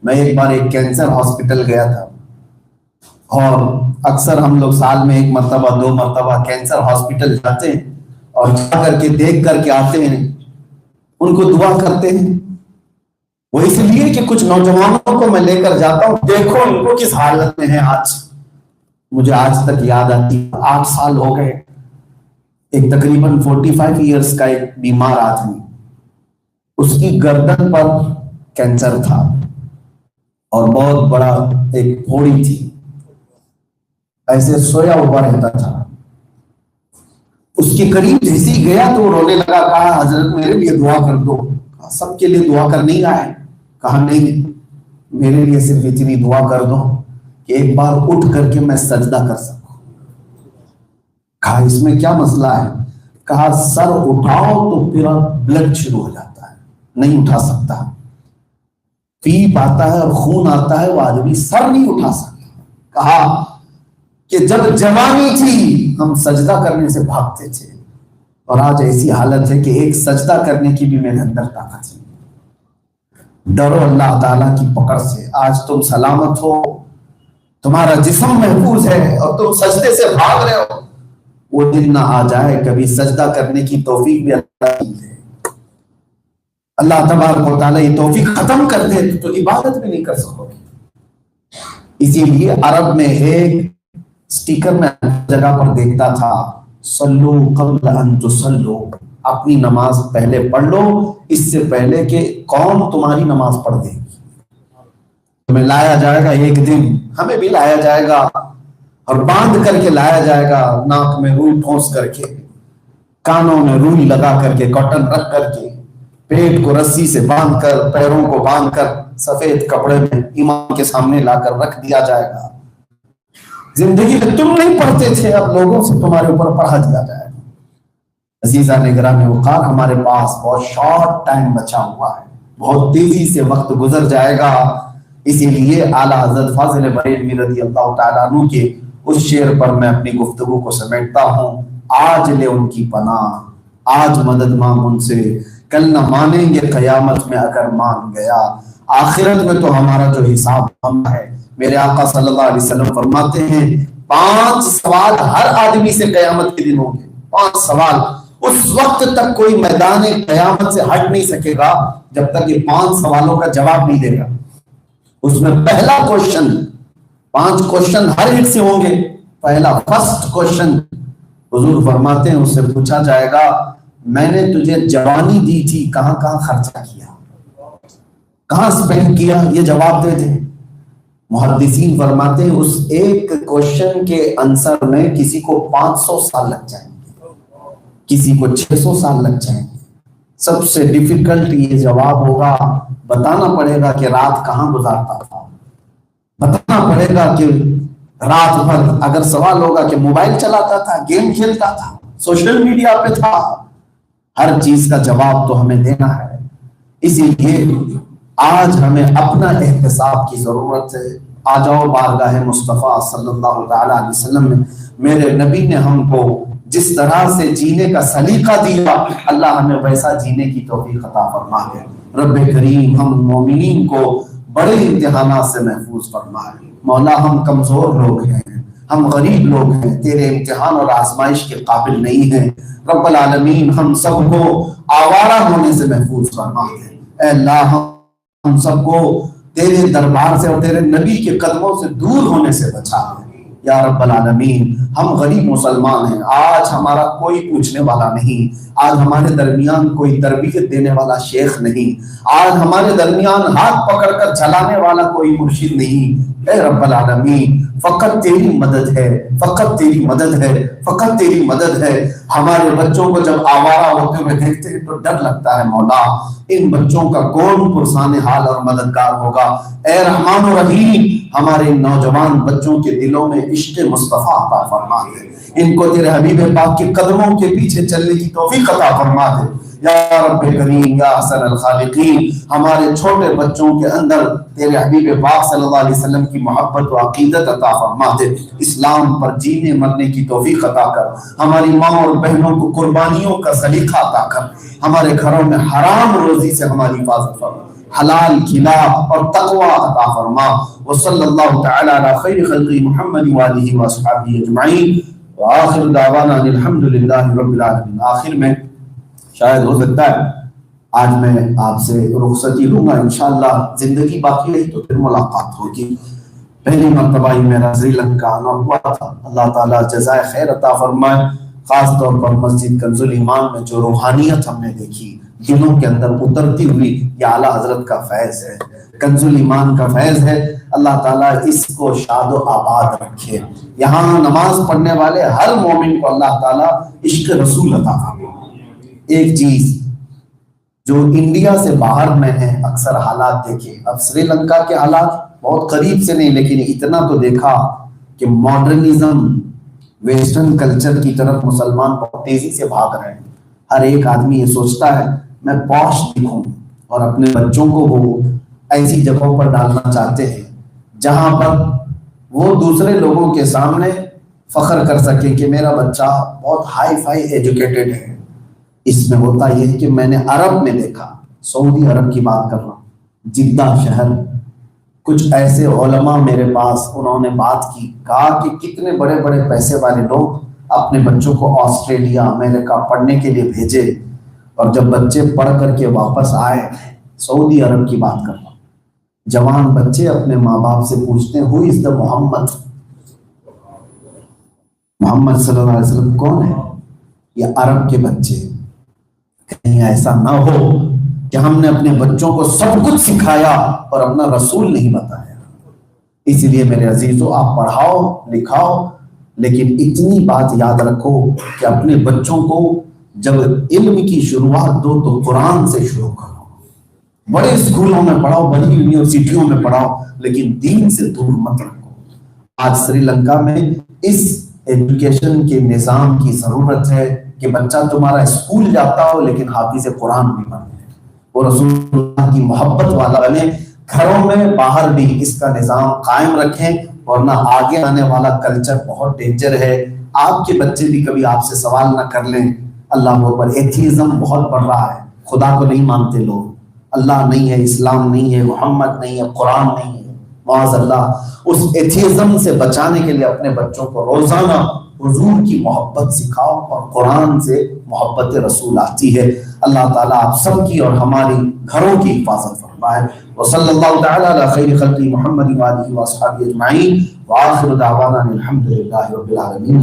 میں ایک بار ایک کینسر ہاسپٹل گیا تھا، اور اکثر ہم لوگ سال میں 1 مرتبہ 2 مرتبہ کینسر ہاسپٹل جاتے ہیں اور جا کر کے دیکھ کر کے آتے ہیں، ان کو دعا کرتے ہیں۔ وہ اس لیے کہ کچھ نوجوانوں کو میں لے کر جاتا ہوں، دیکھو ان کو کس حالت میں ہے۔ آج مجھے آج تک یاد آتی، 8 سال ہو گئے، ایک تقریباً 45 ایئرس کا ایک بیمار آدمی، اس کی گردن پر کینسر تھا اور بہت بڑا ایک پھوڑی تھی، ایسے سویا ہوا رہتا تھا۔ اس کے قریب جیسے ہی گیا تو وہ رونے لگا، کہا حضرت میرے لیے دعا کر دو۔ سب کے لیے دعا کرنے آئے؟ کہا نہیں، میرے لیے صرف اتنی دعا کر دو کہ ایک بار اٹھ کر کے میں سجدہ کر سکوں۔ کہا اس میں کیا مسئلہ ہے؟ کہا سر اٹھاؤ تو پھر بلڈ شروع ہو جاتا ہے، نہیں اٹھا سکتا، پیپ آتا ہے اور خون آتا ہے، وہ آدمی سر نہیں اٹھا سکتا۔ کہا کہ جب جوانی تھی ہم سجدہ کرنے سے بھاگتے تھے، اور آج ایسی حالت ہے کہ ایک سجدہ کرنے کی بھی میرے اندر طاقت نہیں۔ ڈرو اللہ تعالیٰ کی پکڑ سے۔ آج تم سلامت ہو، تمہارا جسم محفوظ ہے اور تم سجدے سے بھاگ رہے ہو، وہ دن نہ آ جائے کبھی سجدہ کرنے کی توفیق بھی اللہ کی ہے۔ اللہ تبارک و تعالیٰ یہ توفیق ختم کر دے تو عبادت بھی نہیں کر سکو گے۔ اسی لیے عرب میں ایک سٹیکر میں جگہ پر دیکھتا تھا، صلو قبل ان تصلو، اپنی نماز پہلے پڑھ لو اس سے پہلے کہ کون تمہاری نماز پڑھ دے گی۔ تمہیں لایا جائے گا ایک دن، ہمیں بھی لایا جائے گا، اور باندھ کر کے لایا جائے گا، ناک میں روئی ٹھونس کر کے، کانوں میں روئی لگا کر کے، کاٹن رکھ کر کے، پیٹ کو رسی سے باندھ کر، پیروں کو باندھ کر، سفید کپڑے میں امام کے سامنے لا کر رکھ دیا جائے گا۔ زندگی میں تم نہیں پڑھتے تھے، اب لوگوں سے تمہارے اوپر پڑھا دیا جائے گا۔ عزیزان گرامی وقار، ہمارے پاس بہت شارٹ ٹائم بچا ہوا ہے، بہت تیزی سے وقت گزر جائے گا۔ اسی لیے اعلیٰ حضرت فاضل بریلوی رضی اللہ تعالیٰ عنہ کے اس شعر پر میں اپنی گفتگو کو سمیٹتا ہوں، آج لے ان کی پناہ، آج مدد مانگ ان سے، کل نہ مانیں گے قیامت میں اگر مان گیا، آخرت میں تو ہمارا جو حساب ہم ہے۔ میرے آقا صلی اللہ علیہ وسلم فرماتے ہیں 5 سوال ہر آدمی سے قیامت کے دن ہوں گے، 5 سوال۔ اس وقت تک کوئی میدان قیامت سے ہٹ نہیں سکے گا جب تک یہ 5 سوالوں کا جواب نہیں دے گا۔ اس میں پہلا کوشچن، 5 کوشچن ہر ایک سے ہوں گے۔ پہلا فرسٹ کوشچن حضور فرماتے ہیں، اس سے پوچھا جائے گا میں نے تجھے جوانی دی تھی، کہاں کہاں خرچہ کیا، کہاں سپینڈ کیا، یہ جواب دے دیں۔ محدثین فرماتے ہیں اس ایک کوشچن کے آنسر میں کسی کو 500 سال لگ جائیں گے، کسی کو 600 سال لگ جائیں گے۔ سب سے ڈیفیکلٹ یہ جواب ہوگا، بتانا پڑے گا کہ رات کہاں گزارتا تھا، بتانا پڑے گا کہ رات بھر، اگر سوال ہوگا کہ موبائل چلاتا تھا، گیم کھیلتا تھا، سوشل میڈیا پہ تھا، ہر چیز کا جواب تو ہمیں دینا ہے۔ اسی لیے آج ہمیں اپنا احتساب کی ضرورت ہے۔ آ جاؤ بارگاہ مصطفیٰ صلی اللہ تعالیٰ علیہ وسلم میں، میرے نبی نے ہم کو جس طرح سے جینے کا سلیقہ دیا، اللہ ہمیں ویسا جینے کی توفیق عطا فرما دے۔ رب کریم ہم مومنین کو بڑے امتحانات سے محفوظ فرمائے۔ مولا ہم کمزور لوگ ہیں، ہم غریب لوگ ہیں، تیرے امتحان اور آزمائش کے قابل نہیں ہیں۔ رب العالمین ہم سب کو آوارہ ہونے سے محفوظ فرما دے۔ اے اللہ ہم سب کو تیرے دربار سے اور تیرے نبی کے قدموں سے دور ہونے سے بچا دے یا رب العالمین۔ ہم غریب مسلمان ہیں، آج ہمارا کوئی پوچھنے والا نہیں، آج ہمارے درمیان کوئی تربیت دینے والا شیخ نہیں، آج ہمارے درمیان ہاتھ پکڑ کر چلانے والا کوئی مرشد نہیں۔ اے رب العالمین فقط تیری مدد ہے، فقط تیری مدد ہے، فقط تیری مدد ہے۔ ہمارے بچوں کو جب آوارہ ہوتے ہوئے دیکھتے ہیں تو ڈر لگتا ہے، مولا ان بچوں کا کون پرسان حال اور مددگار ہوگا۔ اے رحمان و رحیم ہمارے نوجوان بچوں کے دلوں میں عشق مصطفیٰ عطا فرما دے، ان کو تیرے حبیب پاک کے قدموں کے پیچھے چلنے کی توفیق عطا فرما دے یا رب کریم یا احسن الخالقین۔ ہمارے چھوٹے بچوں کے اندر تیرے حبیب پاک صلی اللہ علیہ وسلم کی محبت و عقیدت عطا فرما دے، اسلام پر جینے مرنے کی توفیق عطا کر، ہماری ماں اور بہنوں کو قربانیوں کا سلیقہ عطا کر، ہمارے گھروں میں حرام روزی سے ہماری حفاظت فرما۔ حلال کھلا اور تقوی عطا فرما. وصلی اللہ تعالی علی خیر خلق محمد وآلہ وصحبہ اجمعین وآخر دعوانا الحمد للہ رب العالمین. آخر میں شاید ہو سکتا ہے آج میں آپ سے رخصتی لوں گا، انشاءاللہ زندگی باقی رہی تو پھر ملاقات ہوگی. پہلی مرتبہ ہی میرا سری لنکا آنا ہوا تھا. اللہ تعالیٰ جزائے خیر عطا فرمائے. خاص طور پر مسجد کنز الایمان میں جو روحانیت ہم نے دیکھی دلوں کے اندر اترتی ہوئی، یہ اعلیٰ حضرت کا فیض ہے، کنز الایمان کا فیض ہے. اللہ تعالیٰ اس کو شاد و آباد رکھے. یہاں نماز پڑھنے والے ہر مومن کو اللہ تعالیٰ عشق رسول عطا فرمائے. ایک چیز جو انڈیا سے باہر میں ہے اکثر حالات دیکھے، اب سری لنکا کے حالات بہت قریب سے نہیں لیکن اتنا تو دیکھا کہ ماڈرنزم ویسٹرن کلچر کی طرف مسلمان بہت تیزی سے بھاگ رہے ہیں. ہر ایک آدمی یہ سوچتا ہے میں پوش دکھوں اور اپنے بچوں کو وہ ایسی جگہوں پر ڈالنا چاہتے ہیں جہاں پر وہ دوسرے لوگوں کے سامنے فخر کر سکے کہ میرا بچہ بہت ہائی فائی ایجوکیٹڈ ہے. اس میں ہوتا یہ ہے کہ میں نے عرب میں دیکھا، سعودی عرب کی بات کر رہا ہوں، جدہ شہر، کچھ ایسے علماء میرے پاس انہوں نے بات کی، کہا کہ کتنے بڑے بڑے پیسے والے لوگ اپنے بچوں کو آسٹریلیا امریکہ پڑھنے کے لیے بھیجے، اور جب بچے پڑھ کر کے واپس آئے، سعودی عرب کی بات کر رہا ہوں، جوان بچے اپنے ماں باپ سے پوچھتے ہیں ہو از دا محمد صلی اللہ علیہ وسلم کون ہے؟ یہ عرب کے بچے. کہیں ایسا نہ ہو کہ ہم نے اپنے بچوں کو سب کچھ سکھایا اور اپنا رسول نہیں بتایا. اس لیے میرے عزیزو آپ پڑھاؤ لکھاؤ لیکن اتنی بات یاد رکھو کہ اپنے بچوں کو جب علم کی شروعات دو تو قرآن سے شروع کرو. بڑے اسکولوں میں پڑھاؤ، بڑی یونیورسٹیوں میں پڑھاؤ لیکن دین سے دور مت رکھو. آج سری لنکا میں اس ایجوکیشن کے نظام کی ضرورت ہے کہ بچہ تمہارا اسکول جاتا ہو لیکن حافظ قرآن بھی بنے، وہ رسول اللہ کی محبت والا بنے. گھروں میں باہر بھی اس کا نظام قائم رکھیں ورنہ آگے آنے والا کلچر بہت ڈینجر ہے. آپ کے بچے بھی کبھی آپ سے سوال نہ کر لیں اللہ اکبر. ایتھیزم بہت بڑھ رہا ہے، خدا کو نہیں مانتے لوگ، اللہ نہیں ہے، اسلام نہیں ہے، محمد نہیں ہے، قرآن نہیں ہے. معاذ اللہ. اس ایتھیزم سے بچانے کے لیے اپنے بچوں کو روزانہ حضور کی محبت سکھاؤ اور قرآن سے محبت رسول آتی ہے. اللہ تعالیٰ آپ سب کی اور ہماری گھروں کی حفاظت فرمائے. وصلی اللہ تعالی علی خیر خلق محمد وآلہ وصحبہ اجمعین وآخر دعوانا الحمد للہ رب العالمین.